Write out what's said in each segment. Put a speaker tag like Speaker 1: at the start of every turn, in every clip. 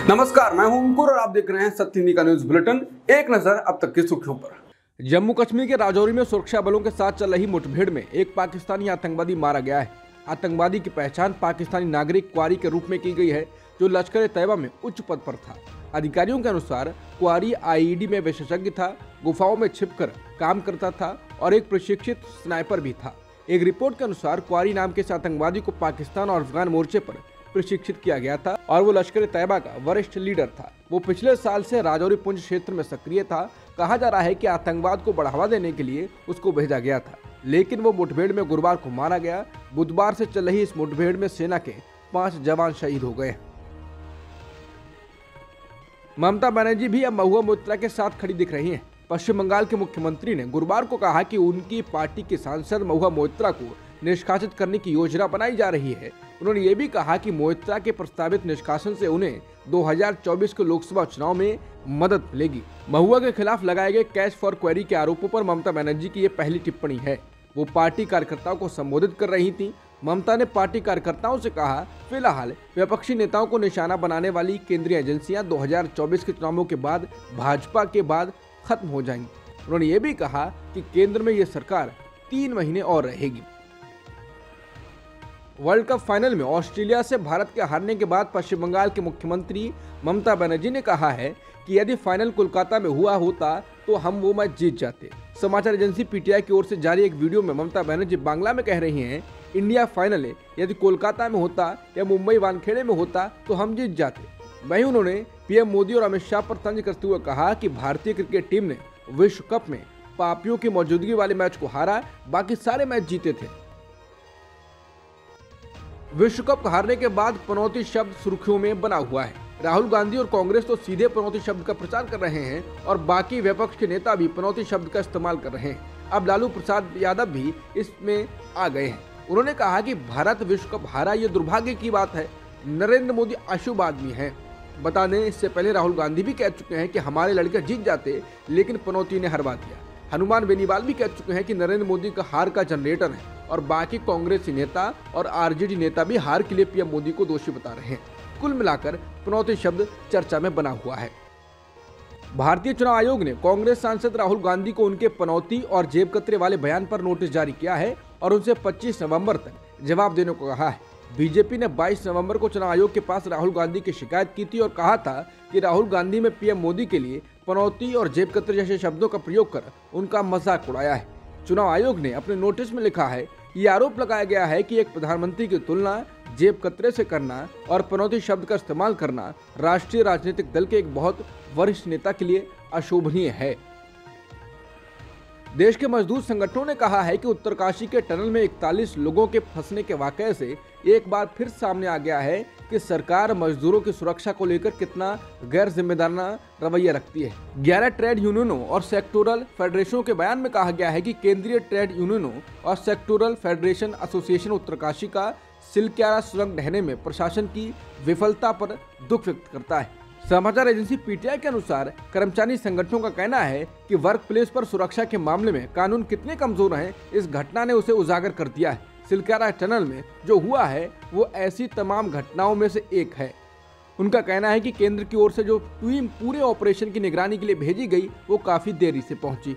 Speaker 1: नमस्कार, मैं हूं अंकुर और आप देख रहे हैं सत्य हिंदी का न्यूज बुलेटिन। एक नजर अब तक की सुर्खियों पर। जम्मू कश्मीर के राजौरी में सुरक्षा बलों के साथ चल रही मुठभेड़ में एक पाकिस्तानी आतंकवादी मारा गया है। आतंकवादी की पहचान पाकिस्तानी नागरिक क्वारी के रूप में की गई है, जो लश्कर तैयबा में उच्च पद पर था। अधिकारियों के अनुसार क्वारी आईईडी में विशेषज्ञ था, गुफाओं में छिपकर काम करता था और एक प्रशिक्षित स्नाइपर भी था। एक रिपोर्ट के अनुसार क्वारी नाम के इस आतंकवादी को पाकिस्तान और अफगान मोर्चे पर प्रशिक्षित किया गया था और वो लश्कर तैयबा का वरिष्ठ लीडर था। वो पिछले साल से राजौरी पुंछ क्षेत्र में सक्रिय था। कहा जा रहा है कि आतंकवाद को बढ़ावा देने के लिए उसको भेजा गया था, लेकिन वो मुठभेड़ में गुरुवार को मारा गया। बुधवार से चल रही इस मुठभेड़ में सेना के 5 जवान शहीद हो गए। ममता बनर्जी भी अब महुआ मोइत्रा के साथ खड़ी दिख रही हैं। पश्चिम बंगाल के मुख्यमंत्री ने गुरुवार को कहा कि उनकी पार्टी के सांसद महुआ मोइत्रा को निष्कासित करने की योजना बनाई जा रही है। उन्होंने ये भी कहा कि मोइत्रा के प्रस्तावित निष्कासन से उन्हें 2024 के लोकसभा चुनाव में मदद मिलेगी। महुआ के खिलाफ लगाए गए कैच फॉर क्वेरी के आरोपों पर ममता बनर्जी की ये पहली टिप्पणी है। वो पार्टी कार्यकर्ताओं को संबोधित कर रही थी। ममता ने पार्टी कार्यकर्ताओं से कहा, फिलहाल विपक्षी नेताओं को निशाना बनाने वाली केंद्रीय एजेंसियां 2024 के चुनावों के बाद भाजपा के बाद खत्म हो जाएंगी। उन्होंने ये भी कहा कि केंद्र में ये सरकार 3 महीने और रहेगी। वर्ल्ड कप फाइनल में ऑस्ट्रेलिया से भारत के हारने के बाद पश्चिम बंगाल के मुख्यमंत्री ममता बनर्जी ने कहा है कि यदि फाइनल कोलकाता में हुआ होता तो हम वो मैच जीत जाते। समाचार एजेंसी पीटीआई की ओर से जारी एक वीडियो में ममता बनर्जी बांग्ला में कह रही हैं, इंडिया फाइनल यदि कोलकाता में होता या मुंबई वानखेड़े में होता तो हम जीत जाते। वहीं उन्होंने पीएम मोदी और अमित शाह पर तंज करते हुए कहा कि भारतीय क्रिकेट टीम ने विश्व कप में पापियों की मौजूदगी वाले मैच को हारा, बाकी सारे मैच जीते थे। विश्व कप हारने के बाद पनौती शब्द सुर्खियों में बना हुआ है। राहुल गांधी और कांग्रेस तो सीधे पनौती शब्द का प्रचार कर रहे हैं और बाकी विपक्ष के नेता भी पनौती शब्द का इस्तेमाल कर रहे हैं। अब लालू प्रसाद यादव भी इसमें आ गए हैं। उन्होंने कहा कि भारत विश्व कप हारा ये दुर्भाग्य की बात है। नरेंद्र मोदी अशुभ आदमी है। बता दें, इससे पहले राहुल गांधी भी कह चुके हैं कि हमारे लड़के जीत जाते, लेकिन पनौती ने हरवा दिया। हनुमान बेनीवाल भी कह चुके हैं कि नरेंद्र मोदी का हार का जनरेटर है और बाकी कांग्रेसी नेता और आरजेडी नेता भी हार के लिए पीएम मोदी को दोषी बता रहे हैं। कुल मिलाकर पनौती शब्द चर्चा में बना हुआ है। भारतीय चुनाव आयोग ने कांग्रेस सांसद राहुल गांधी को उनके पनौती और जेब कतरे वाले बयान पर नोटिस जारी किया है और उनसे 25 नवंबर तक जवाब देने को कहा है। बीजेपी ने 22 नवंबर को चुनाव आयोग के पास राहुल गांधी की शिकायत की थी और कहा था कि राहुल गांधी में पीएम मोदी के लिए पनौती और जेब कतरे जैसे शब्दों का प्रयोग कर उनका मजाक उड़ाया है। चुनाव आयोग ने अपने नोटिस में लिखा है, ये आरोप लगाया गया है कि एक प्रधानमंत्री की तुलना जेब कतरे से करना और पनौती शब्द का इस्तेमाल करना राष्ट्रीय राजनीतिक दल के एक बहुत वरिष्ठ नेता के लिए अशोभनीय है। देश के मजदूर संगठनों ने कहा है कि उत्तरकाशी के टनल में 41 लोगों के फंसने के वाकये से एक बार फिर सामने आ गया है कि सरकार मजदूरों की सुरक्षा को लेकर कितना गैर जिम्मेदाराना रवैया रखती है। 11 ट्रेड यूनियनों और सेक्टोरल फेडरेशनों के बयान में कहा गया है कि केंद्रीय ट्रेड यूनियनों और सेक्टोरल फेडरेशन एसोसिएशन उत्तरकाशी का सिलक्यारा सुरंग ढहने में प्रशासन की विफलता पर दुख व्यक्त करता है। समाचार एजेंसी पीटीआई के अनुसार कर्मचारी संगठनों का कहना है कि वर्क प्लेस पर सुरक्षा के मामले में कानून कितने कमजोर हैं, इस घटना ने उसे उजागर कर दिया है। सिलक्यारा टनल में जो हुआ है वो ऐसी तमाम घटनाओं में से एक है। उनका कहना है कि केंद्र की ओर से जो टीम पूरे ऑपरेशन की निगरानी के लिए भेजी गई वो काफी देरी से पहुंची।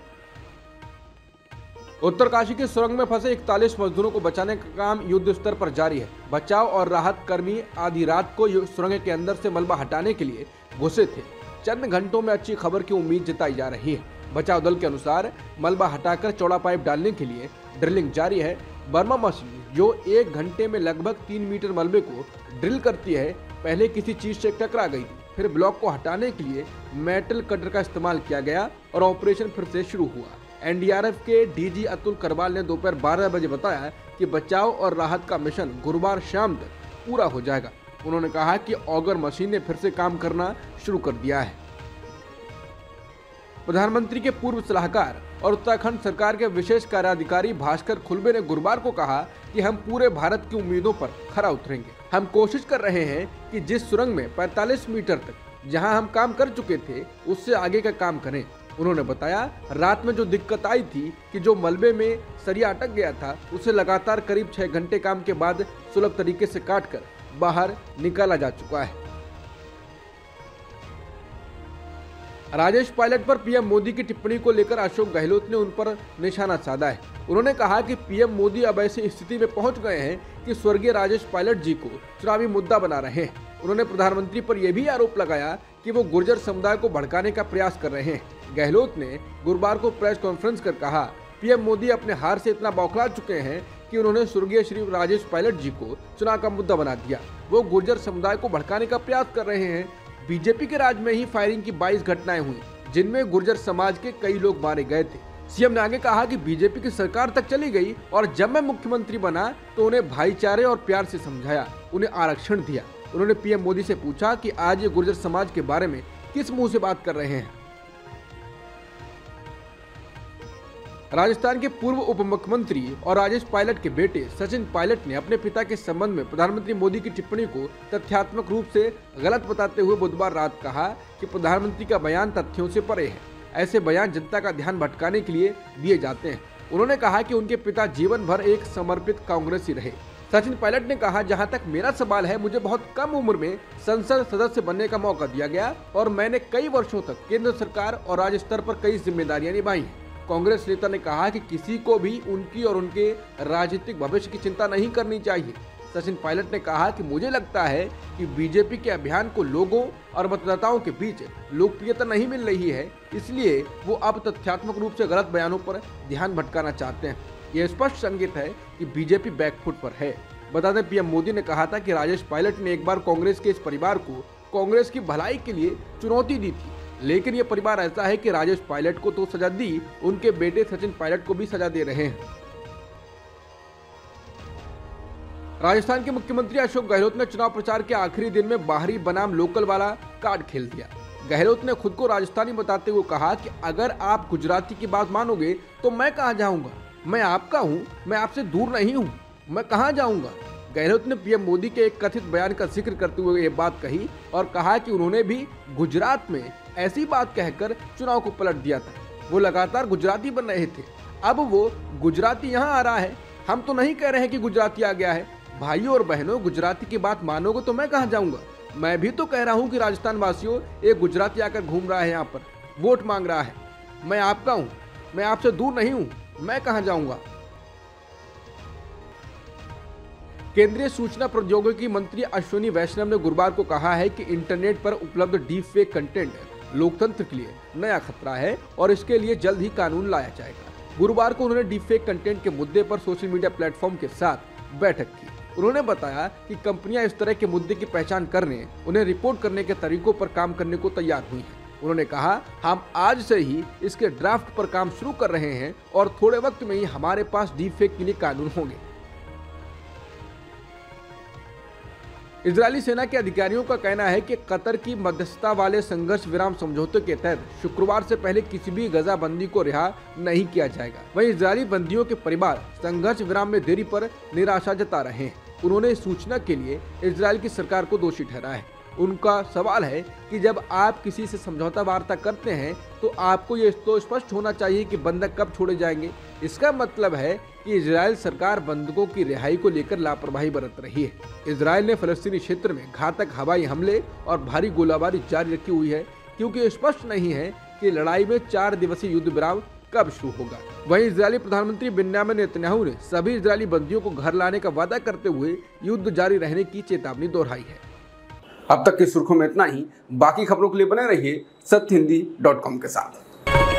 Speaker 1: उत्तरकाशी के सुरंग में फंसे 41 मजदूरों को बचाने का काम युद्ध स्तर पर जारी है। बचाव और राहत कर्मी आधी रात को सुरंग के अंदर से मलबा हटाने के लिए घुसे थे। चंद घंटों में अच्छी खबर की उम्मीद जताई जा रही है। बचाव दल के अनुसार मलबा हटाकर चौड़ा पाइप डालने के लिए ड्रिलिंग जारी है। बर्मा मशीन जो 1 घंटे में लगभग 3 मीटर मलबे को ड्रिल करती है, पहले किसी चीज से टकरा गई थी। फिर ब्लॉक को हटाने के लिए मेटल कटर का इस्तेमाल किया गया और ऑपरेशन फिर से शुरू हुआ। एनडीआरएफ के डीजी अतुल करवाल ने दोपहर 12 बजे बताया कि बचाव और राहत का मिशन गुरुवार शाम तक पूरा हो जाएगा। उन्होंने कहा कि ऑगर मशीन ने फिर से काम करना शुरू कर दिया है। प्रधानमंत्री के पूर्व सलाहकार और उत्तराखंड सरकार के विशेष कार्याधिकारी भास्कर खुलबे ने गुरुवार को कहा कि हम पूरे भारत की उम्मीदों पर खरा उतरेंगे। हम कोशिश कर रहे हैं कि जिस सुरंग में 45 मीटर तक जहां हम काम कर चुके थे उससे आगे का काम करें। उन्होंने बताया, रात में जो दिक्कत आई थी कि जो मलबे में सरिया अटक गया था उसे लगातार करीब 6 घंटे काम के बाद सुलभ तरीके से काटकर बाहर निकाला जा चुका है। राजेश पायलट पर पीएम मोदी की टिप्पणी को लेकर अशोक गहलोत ने उन पर निशाना साधा है। उन्होंने कहा कि पीएम मोदी अब ऐसी स्थिति में पहुंच गए हैं कि स्वर्गीय राजेश पायलट जी को चुनावी मुद्दा बना रहे हैं। उन्होंने प्रधानमंत्री पर यह भी आरोप लगाया कि वो गुर्जर समुदाय को भड़काने का प्रयास कर रहे हैं। गहलोत ने गुरुवार को प्रेस कॉन्फ्रेंस कर कहा, पीएम मोदी अपने हार से इतना बौखला चुके हैं कि उन्होंने स्वर्गीय श्री राजेश पायलट जी को चुनाव का मुद्दा बना दिया। वो गुर्जर समुदाय को भड़काने का प्रयास कर रहे हैं। बीजेपी के राज में ही फायरिंग की 22 घटनाएं हुई, जिनमें गुर्जर समाज के कई लोग मारे गए थे। सीएम ने आगे कहा कि बीजेपी की सरकार तक चली गई और जब मैं मुख्यमंत्री बना तो उन्हें भाईचारे और प्यार से समझाया, उन्हें आरक्षण दिया। उन्होंने पीएम मोदी से पूछा कि आज ये गुर्जर समाज के बारे में किस मुंह से बात कर रहे हैं। राजस्थान के पूर्व उप मुख्यमंत्री और राजेश पायलट के बेटे सचिन पायलट ने अपने पिता के संबंध में प्रधानमंत्री मोदी की टिप्पणी को तथ्यात्मक रूप से गलत बताते हुए बुधवार रात कहा कि प्रधानमंत्री का बयान तथ्यों से परे है। ऐसे बयान जनता का ध्यान भटकाने के लिए दिए जाते हैं। उन्होंने कहा कि उनके पिता जीवन भर एक समर्पित कांग्रेसी रहे। सचिन पायलट ने कहा, जहां तक मेरा सवाल है, मुझे बहुत कम उम्र में संसद सदस्य बनने का मौका दिया गया और मैंने कई वर्षों तक केंद्र सरकार और राज्य स्तर पर कई जिम्मेदारियां निभाई हैं। कांग्रेस नेता ने कहा कि किसी को भी उनकी और उनके राजनीतिक भविष्य की चिंता नहीं करनी चाहिए। सचिन पायलट ने कहा कि मुझे लगता है कि बीजेपी के अभियान को लोगों और मतदाताओं के बीच लोकप्रियता नहीं मिल रही है, इसलिए वो अब तथ्यात्मक रूप से गलत बयानों पर ध्यान भटकाना चाहते हैं। यह स्पष्ट संकेत है कि बीजेपी बैकफुट पर है। बता दें, पीएम मोदी ने कहा था कि राजेश पायलट ने एक बार कांग्रेस के इस परिवार को कांग्रेस की भलाई के लिए चुनौती दी थी, लेकिन ये परिवार ऐसा है कि राजेश पायलट को तो सजा दी, उनके बेटे सचिन पायलट को भी सजा दे रहे हैं। राजस्थान के मुख्यमंत्री अशोक गहलोत ने चुनाव प्रचार के आखिरी दिन में बाहरी बनाम लोकल वाला कार्ड खेल दिया। गहलोत ने खुद को राजस्थानी बताते हुए कहा कि अगर आप गुजराती की बात मानोगे तो मैं कहां जाऊंगा, मैं आपका हूं, मैं आपसे दूर नहीं हूं, मैं कहां जाऊंगा। गहलोत ने पीएम मोदी के एक कथित बयान का जिक्र करते हुए ये बात कही और कहा कि उन्होंने भी गुजरात में ऐसी बात कहकर चुनाव को पलट दिया था। वो लगातार गुजराती बन रहे थे, अब वो गुजराती यहाँ आ रहा है। हम तो नहीं कह रहे हैं कि गुजराती आ गया है। भाइयों और बहनों, गुजराती की बात मानोगे तो मैं कहाँ जाऊंगा। मैं भी तो कह रहा हूँ कि राजस्थान वासियों, एक गुजराती आकर घूम रहा है, यहाँ पर वोट मांग रहा है। मैं आपका हूँ, मैं आपसे दूर नहीं हूँ, मैं कहाँ जाऊंगा। केंद्रीय सूचना प्रौद्योगिकी मंत्री अश्विनी वैष्णव ने गुरुवार को कहा है कि इंटरनेट पर उपलब्ध डीप फेक कंटेंट लोकतंत्र के लिए नया खतरा है और इसके लिए जल्द ही कानून लाया जाएगा। गुरुवार को उन्होंने डीप फेक कंटेंट के मुद्दे पर सोशल मीडिया प्लेटफॉर्म के साथ बैठक की। उन्होंने बताया कि कंपनियां इस तरह के मुद्दे की पहचान करने, उन्हें रिपोर्ट करने के तरीकों पर काम करने को तैयार हुई हैं। उन्होंने कहा, हम आज से ही इसके ड्राफ्ट पर काम शुरू कर रहे हैं और थोड़े वक्त में ही हमारे पास डीप फेक के लिए कानून होंगे। इजरायली सेना के अधिकारियों का कहना है कि कतर की मध्यस्थता वाले संघर्ष विराम समझौते के तहत शुक्रवार से पहले किसी भी गजा बंदी को रिहा नहीं किया जाएगा। वहीं इजरायली बंदियों के परिवार संघर्ष विराम में देरी पर निराशा जता रहे हैं। उन्होंने इस सूचना के लिए इजरायल की सरकार को दोषी ठहराया है। उनका सवाल है कि जब आप किसी से समझौता वार्ता करते हैं तो आपको ये तो स्पष्ट होना चाहिए कि बंधक कब छोड़े जाएंगे। इसका मतलब है कि इजरायल सरकार बंधकों की रिहाई को लेकर लापरवाही बरत रही है। इजरायल ने फलस्तीनी क्षेत्र में घातक हवाई हमले और भारी गोलाबारी जारी रखी हुई है, क्योंकि स्पष्ट नहीं है कि लड़ाई में 4 दिवसीय युद्ध विराम कब शुरू होगा। वहीं इजरायली प्रधानमंत्री बेंजामिन नेतन्याहू ने सभी इजरायली बंदियों को घर लाने का वादा करते हुए युद्ध जारी रहने की चेतावनी दोहराई है। अब तक की सुर्खियों में इतना ही। बाकी खबरों के लिए बने रहिए सत्यहिंदी.com के साथ।